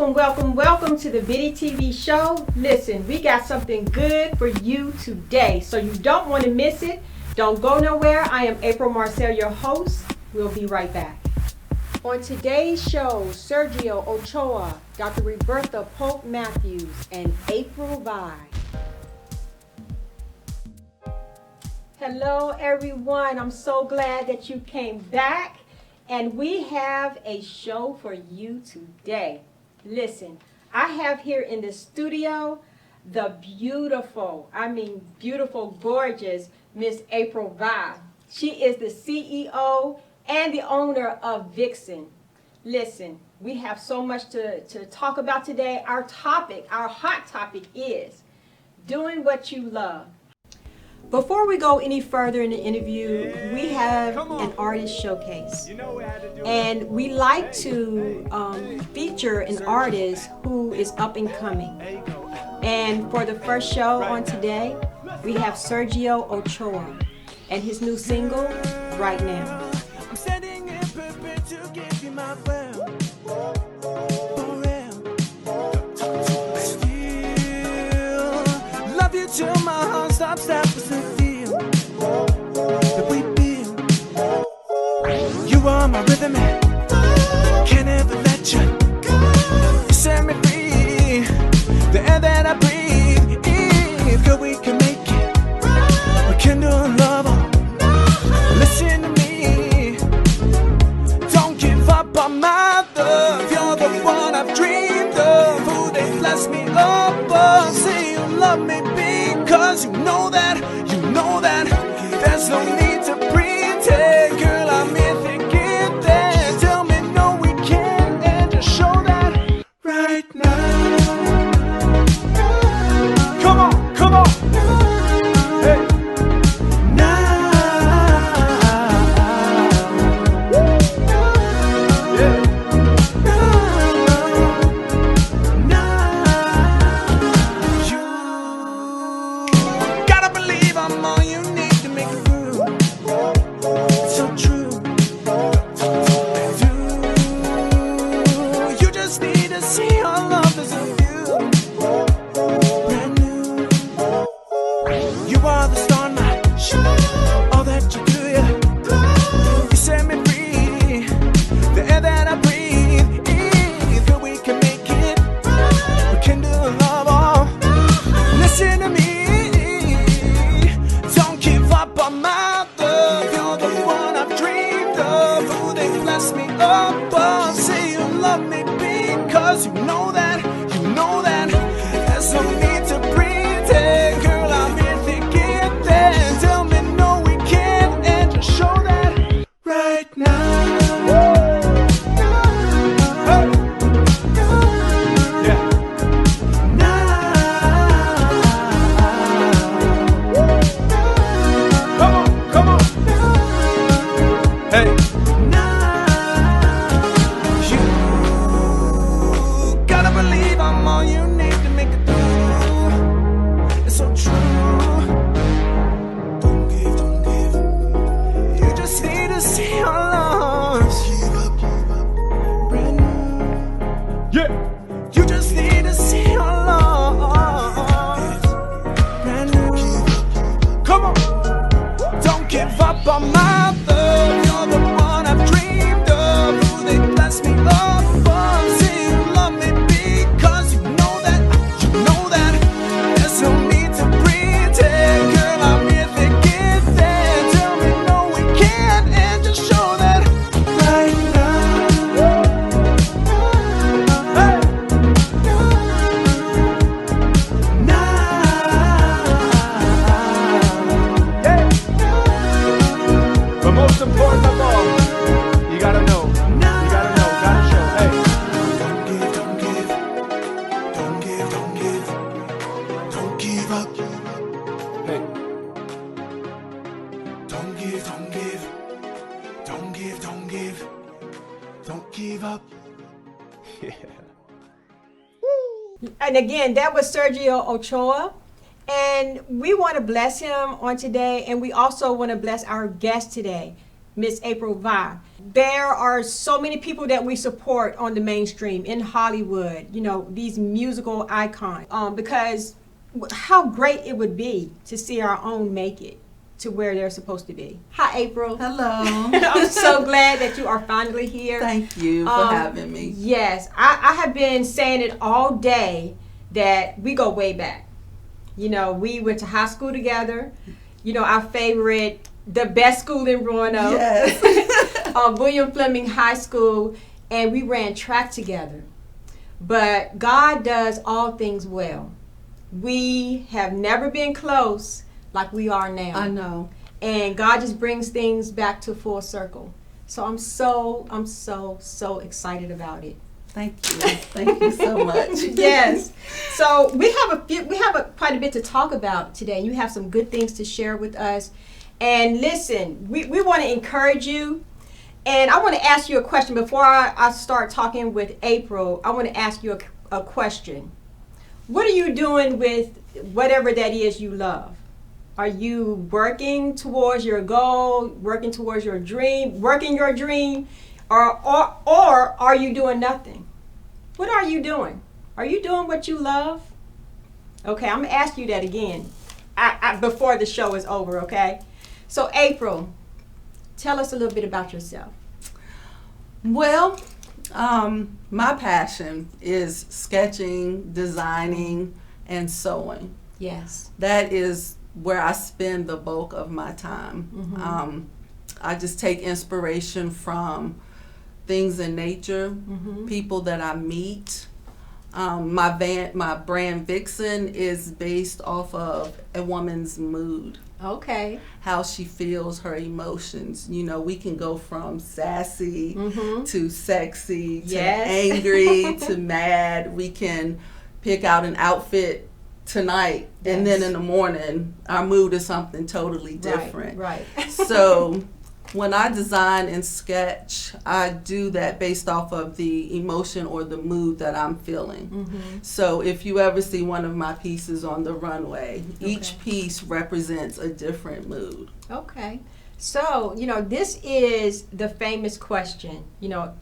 Welcome to the Biddy TV show. Listen, we got something good for you today, so you don't want to miss it. Don't go nowhere. I am April Marcell, your host. We'll be right back. On today's show, Sergio Ochoa, Dr. Rebertha Pope Matthews, and April Vi. Hello, everyone. I'm so glad that you came back, and we have a show for you today. Listen, I have here in the studio the beautiful, gorgeous Miss April Vi. She is the CEO and the owner of Vixen. Listen, we have so much to talk about today. Our hot topic is doing what you love. Before we go any further in the interview, we have an artist showcase. And we like to feature an artist who is up and coming. And for the first show on today, we have Sergio Ochoa and his new single, Right Now. I'm standing in purpose to give you my will. Still love you till my heart stops the feel that we feel. You are my rhythm man, can't ever let you. You set me free, the air that I breathe. Girl, we can make it, we can do love. Listen to me, don't give up on my love. You're the one I've dreamed of. Who they bless me up, but say you love me because you know that there's no need to pretend. Girl, I'm here thinking that. Tell me no, we can't, and just show that right now. Come on, hey. And again, that was Sergio Ochoa. And we want to bless him on today. And we also want to bless our guest today. Miss April Vi. There are so many people that we support on the mainstream in Hollywood, you know, these musical icons, because how great it would be to see our own make it to where they're supposed to be. Hi, April. Hello. I'm so glad that you are finally here. Thank you for having me. Yes, I have been saying it all day that we go way back. You know, we went to high school together. You know, our favorite, the best school in Roanoke. Yes. William Fleming High School, and we ran track together. But God does all things well. We have never been close like we are now. I know. And God just brings things back to full circle. So I'm so excited about it. Thank you. Thank you so much. Yes. So we have quite a bit to talk about today. You have some good things to share with us. And listen, we want to encourage you. And I want to ask you a question before I start talking with April. I want to ask you a question. What are you doing with whatever that is you love? Are you working towards your goal, working towards your dream, working your dream, or are you doing nothing? What are you doing? Are you doing what you love? Okay, I'm going to ask you that again before the show is over, okay? So, April, tell us a little bit about yourself. Well, my passion is sketching, designing, and sewing. Yes. That is where I spend the bulk of my time. Mm-hmm. I just take inspiration from things in nature, Mm-hmm. people that I meet. My brand Vixen is based off of a woman's mood. Okay. How she feels, her emotions. You know, we can go from sassy Mm-hmm. to sexy to Yes. angry to mad. We can pick out an outfit tonight, and then Yes. in the morning our mood is something totally different. Right. So when I design and sketch, I do that based off of the emotion or the mood that I'm feeling. Mm-hmm. So if you ever see one of my pieces on the runway, each Okay. piece represents a different mood. Okay. So, you know, this is the famous question. You know,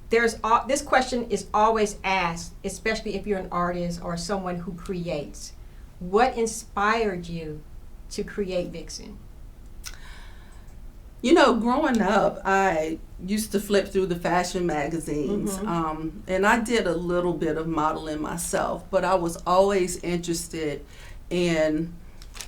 this question is always asked, especially if you're an artist or someone who creates. What inspired you to create Vixen? You know, growing up, I used to flip through the fashion magazines, Mm-hmm. and I did a little bit of modeling myself, but I was always interested in,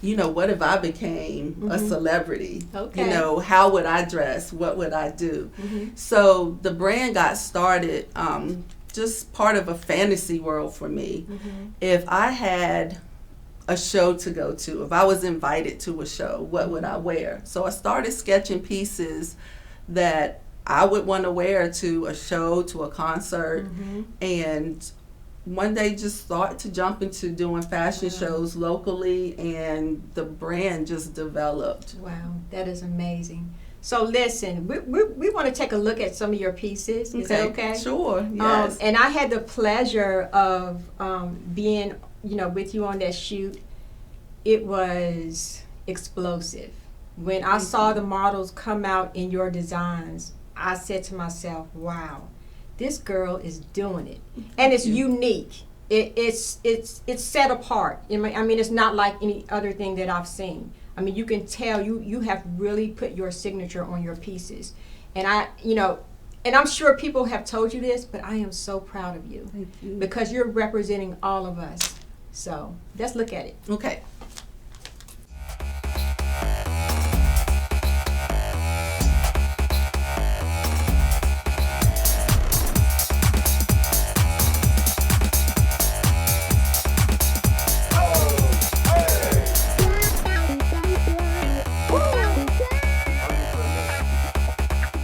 you know, what if I became a Mhm. celebrity? Okay. You know, how would I dress? What would I do? Mm-hmm. So the brand got started just part of a fantasy world for me. Mm-hmm. If I had a show to go to, if I was invited to a show, what would I wear? So I started sketching pieces that I would want to wear to a show, to a concert, Mm-hmm. and one day just thought to jump into doing fashion Wow. shows locally, and the brand just developed. Wow, that is amazing. So listen, we want to take a look at some of your pieces. Is that okay? Sure, yes. And I had the pleasure of being, you know, with you on that shoot. It was explosive. When I saw the models come out in your designs, I said to myself, wow, this girl is doing it. And it's unique. It's set apart. I mean, it's not like any other thing that I've seen. I mean, you can tell you have really put your signature on your pieces. And and I'm sure people have told you this, but I am so proud of you. Thank you. Because you're representing all of us. So let's look at it. Okay.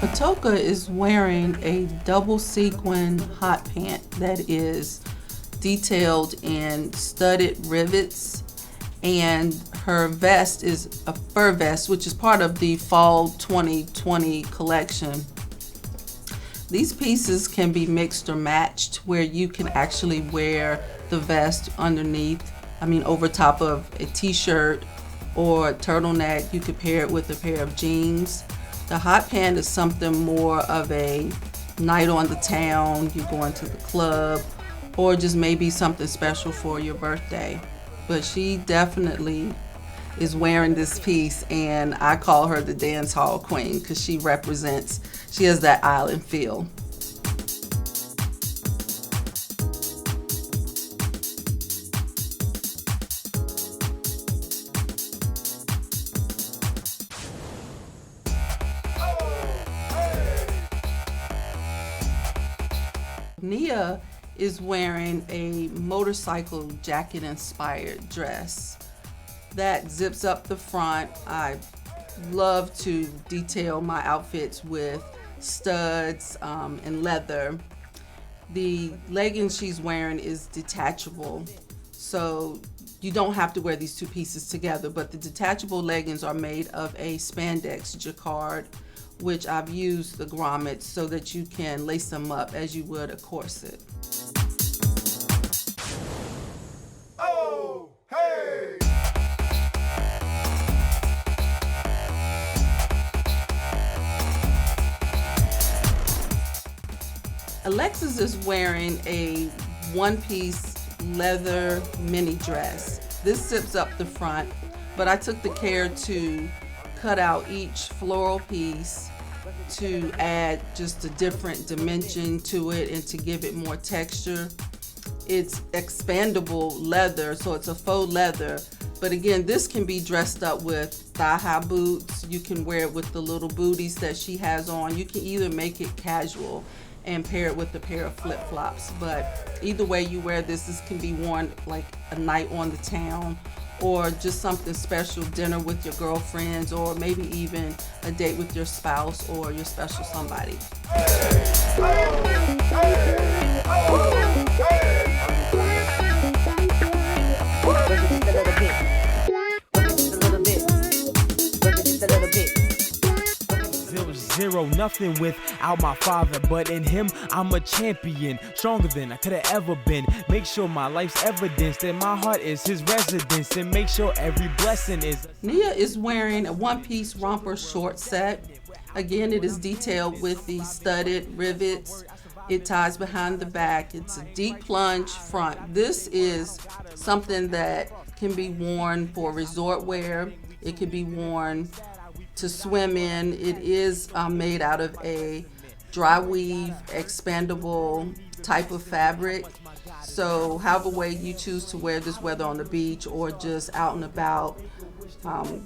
Atoka is wearing a double sequin hot pant that is detailed in studded rivets, and her vest is a fur vest, which is part of the fall 2020 collection. These pieces can be mixed or matched, where you can actually wear the vest underneath, over top of a t-shirt or a turtleneck. You could pair it with a pair of jeans. The hot pant is something more of a night on the town, you going to the club, or just maybe something special for your birthday. But she definitely is wearing this piece, and I call her the dance hall queen because she has that island feel. Nia is wearing a motorcycle jacket inspired dress that zips up the front. I love to detail my outfits with studs and leather. The leggings she's wearing is detachable, so you don't have to wear these two pieces together, but the detachable leggings are made of a spandex jacquard, which I've used the grommets so that you can lace them up as you would a corset. Oh, hey! Alexis is wearing a one-piece leather mini dress. This zips up the front, but I took the care to cut out each floral piece to add just a different dimension to it and to give it more texture. It's expandable leather, so it's a faux leather, but again, this can be dressed up with thigh-high boots. You can wear it with the little booties that she has on. You can either make it casual and pair it with a pair of flip-flops, but either way you wear this, this can be worn like a night on the town, or just something special, dinner with your girlfriends, or maybe even a date with your spouse or your special somebody. Zero, nothing without my father, but in him I'm a champion, stronger than I could have ever been. Make sure my life's evidence that my heart is his residence, and make sure every blessing is. Nia is wearing a one-piece romper short set. Again, it is detailed with the studded rivets. It ties behind the back. It's a deep plunge front. This is something that can be worn for resort wear. It can be worn to swim in. It is made out of a dry weave, expandable type of fabric. So however way you choose to wear this, whether on the beach or just out and about,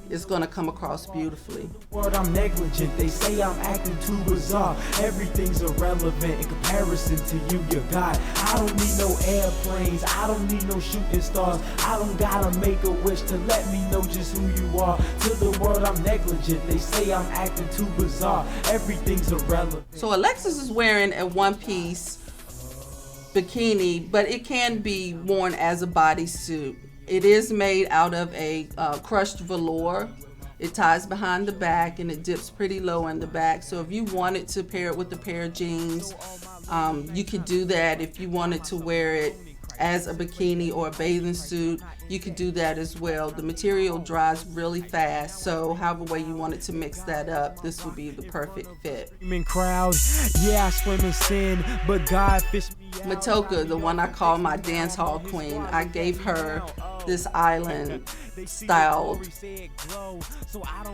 it's going to come across beautifully. Word, I'm negligent. They say I'm acting too bizarre. Everything's irrelevant in comparison to you, your God. I don't need no airplanes. I don't need no shooting stars. I don't gotta make a wish to let me know just who you are. To the world, I'm negligent. They say I'm acting too bizarre. Everything's irrelevant. So Alexis is wearing a one-piece bikini, but it can be worn as a bodysuit. It is made out of a crushed velour. It ties behind the back and it dips pretty low in the back. So if you wanted to pair it with a pair of jeans, you could do that. If you wanted to wear it as a bikini or a bathing suit, you could do that as well. The material dries really fast, so however way you wanted to mix that up, this would be the perfect fit. Crowd, yeah, I swim in sin, but God fished me out. Matoka, the one I call my dance hall queen, I gave her this island styled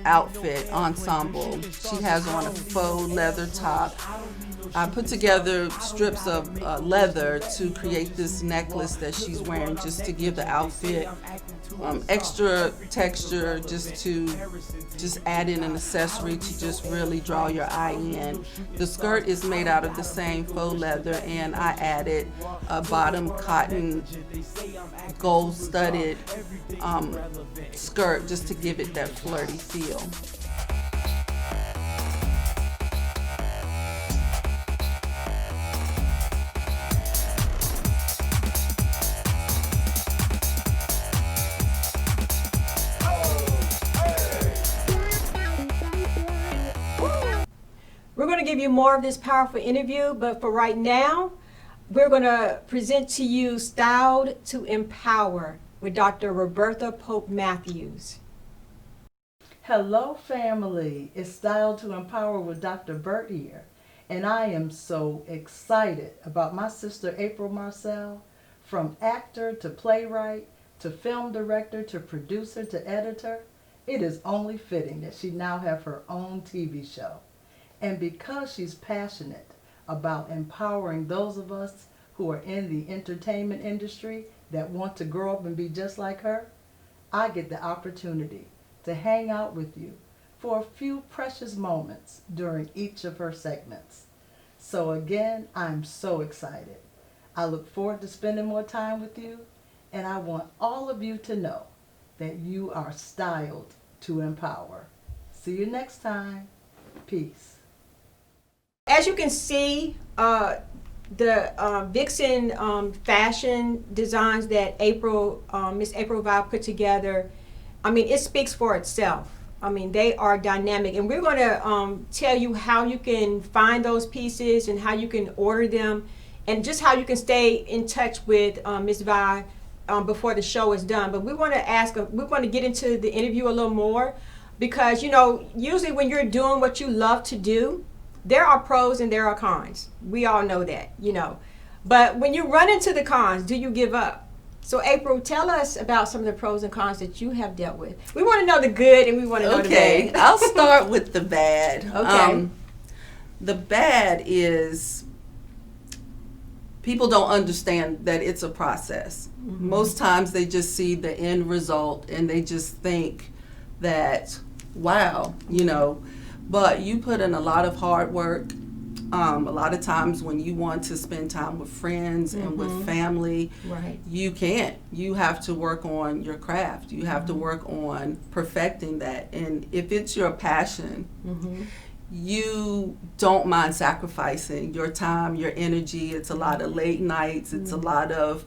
outfit ensemble. She has on a faux leather top. I put together strips of leather to create this necklace that she's wearing, just to give the outfit extra texture, just add in an accessory to just really draw your eye in. The skirt is made out of the same faux leather, and I added a bottom cotton gold studded skirt just to give it that flirty feel. We're going to give you more of this powerful interview, but for right now, we're going to present to you Styled to Empower with Dr. Rebertha Pope Matthews. Hello, family. It's Style to Empower with Dr. Burt here. And I am so excited about my sister, April Marcell. From actor to playwright to film director to producer to editor, it is only fitting that she now have her own TV show. And because she's passionate about empowering those of us who are in the entertainment industry that want to grow up and be just like her, I get the opportunity to hang out with you for a few precious moments during each of her segments. So again, I'm so excited. I look forward to spending more time with you, and I want all of you to know that you are styled to empower. See you next time. Peace. As you can see, the Vixen fashion designs that Miss April Vile put together, I mean, it speaks for itself. I mean, they are dynamic, and we're going to tell you how you can find those pieces and how you can order them, and just how you can stay in touch with Ms. Vi before the show is done. But we want to get into the interview a little more, because, you know, usually when you're doing what you love to do, there are pros and there are cons. We all know that, you know. But when you run into the cons, do you give up? So April, tell us about some of the pros and cons that you have dealt with. We want to know the good and we want to know the bad. Okay, I'll start with the bad. Okay. The bad is people don't understand that it's a process. Mm-hmm. Most times they just see the end result and they just think that, wow, you know, but you put in a lot of hard work. A lot of times when you want to spend time with friends and with family, right, you can't. You have to work on your craft. You have to work on perfecting that. And if it's your passion, you don't mind sacrificing your time, your energy. It's a lot of late nights. It's a lot of,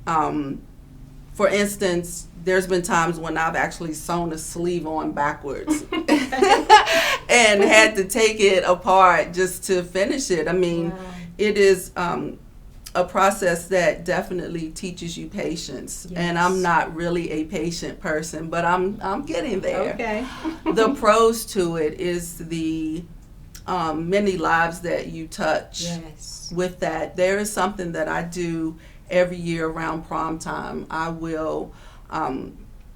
for instance, there's been times when I've actually sewn a sleeve on backwards and had to take it apart just to finish it. I mean, it is a process that definitely teaches you patience. Yes. And I'm not really a patient person, but I'm getting there. Okay. The pros to it is the many lives that you touch. Yes. With that. There is something that I do every year around prom time. I will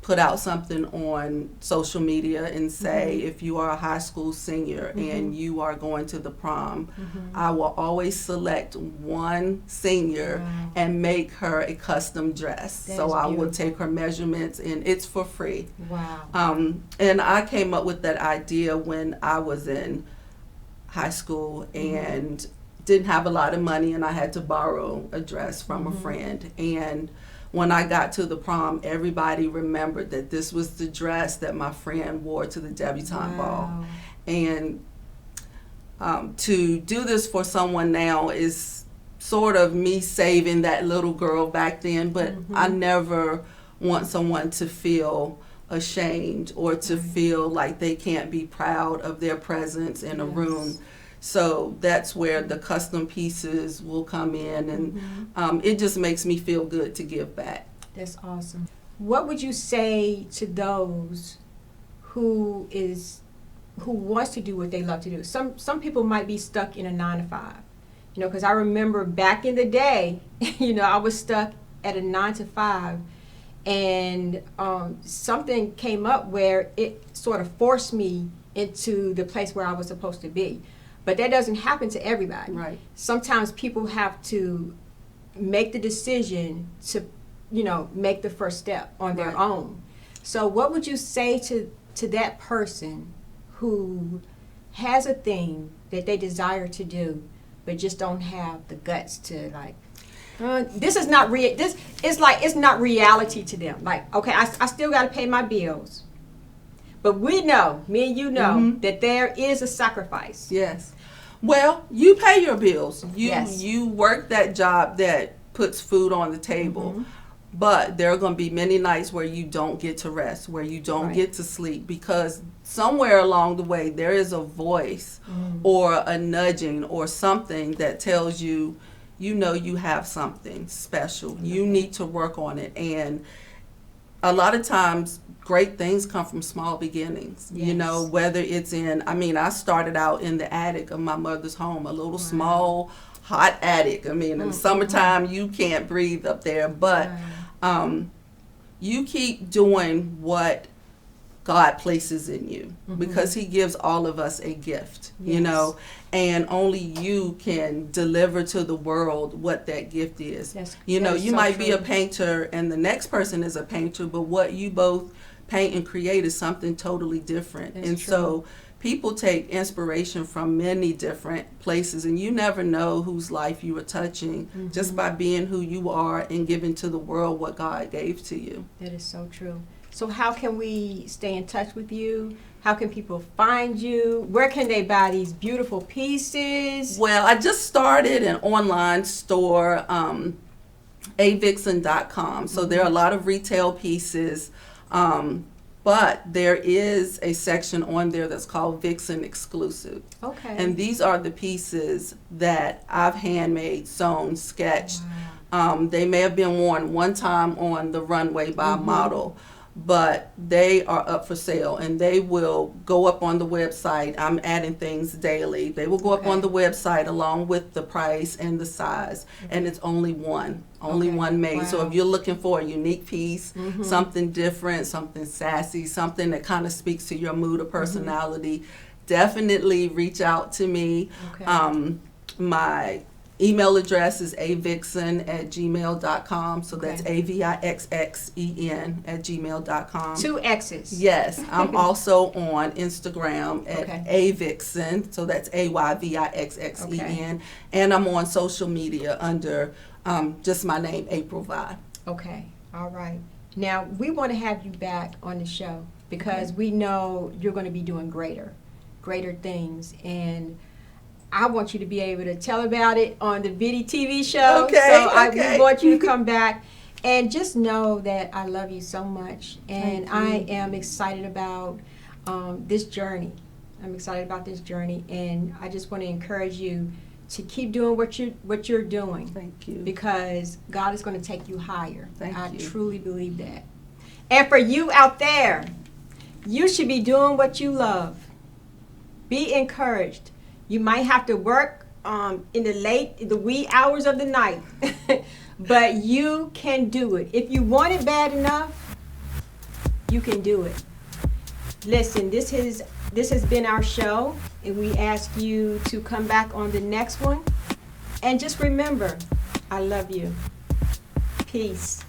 put out something on social media and say, if you are a high school senior and you are going to the prom, I will always select one senior and make her a custom dress. So I will take her measurements, and it's for free. Wow. And I came up with that idea when I was in high school and didn't have a lot of money, and I had to borrow a dress from a friend. And when I got to the prom, everybody remembered that this was the dress that my friend wore to the debutante ball. And to do this for someone now is sort of me saving that little girl back then, but I never want someone to feel ashamed or to feel like they can't be proud of their presence in a room. So that's where the custom pieces will come in, and it just makes me feel good to give back. That's awesome. What would you say to those who wants to do what they love to do? Some people might be stuck in a 9-to-5, you know, because I remember back in the day, you know, I was stuck at a 9-to-5, and something came up where it sort of forced me into the place where I was supposed to be. But that doesn't happen to everybody. Right. Sometimes people have to make the decision to, you know, make the first step on their own. So what would you say to that person who has a thing that they desire to do, but just don't have the guts to, like, this is not real. This is like, it's not reality to them. Like, okay, I still got to pay my bills. But we know, me and you know, that there is a sacrifice. Yes. Well, you pay your bills. You work that job that puts food on the table. But there are going to be many nights where you don't get to rest, where you don't get to sleep, because somewhere along the way there is a voice or a nudging or something that tells you, you know, you have something special. You need to work on it. And a lot of times great things come from small beginnings. You Yes. know, whether it's I started out in the attic of my mother's home, a little small, hot attic. In the summertime, you can't breathe up there, but you keep doing what God places in you, because he gives all of us a gift, you know, and only you can deliver to the world what that gift is. You know, you might be a painter and the next person is a painter, but what you both paint and create is something totally different. So people take inspiration from many different places, and you never know whose life you are touching just by being who you are and giving to the world what God gave to you. That is so true. So how can we stay in touch with you? How can people find you? Where can they buy these beautiful pieces? Well, I just started an online store, avixen.com. So there are a lot of retail pieces, but there is a section on there that's called Vixen Exclusive. Okay. And these are the pieces that I've handmade, sewn, sketched. They may have been worn one time on the runway by a model, but they are up for sale, and they will go up on the website. I'm adding things daily. They will go up on the website along with the price and the size, and it's only one made. So if you're looking for a unique piece, something different, something sassy, something that kind of speaks to your mood or personality, definitely reach out to me. My email address is avixen@gmail.com. So that's avixxen@gmail.com. 2 X's. Yes. I'm also on Instagram at avixen. So that's AYVIXXEN. And I'm on social media under just my name, April Vi. Okay. All right. Now, we want to have you back on the show because we know you're going to be doing greater things. And I want you to be able to tell about it on the Biddy TV show. We want you to come back, and just know that I love you so much, and I am excited about this journey. I'm excited about this journey, and I just want to encourage you to keep doing what you're doing. Thank you. Because God is going to take you higher. I you. truly believe that. And for you out there, you should be doing what you love. Be encouraged. You might have to work in the wee hours of the night, but you can do it. If you want it bad enough, you can do it. Listen, this has been our show, and we ask you to come back on the next one. And just remember, I love you. Peace.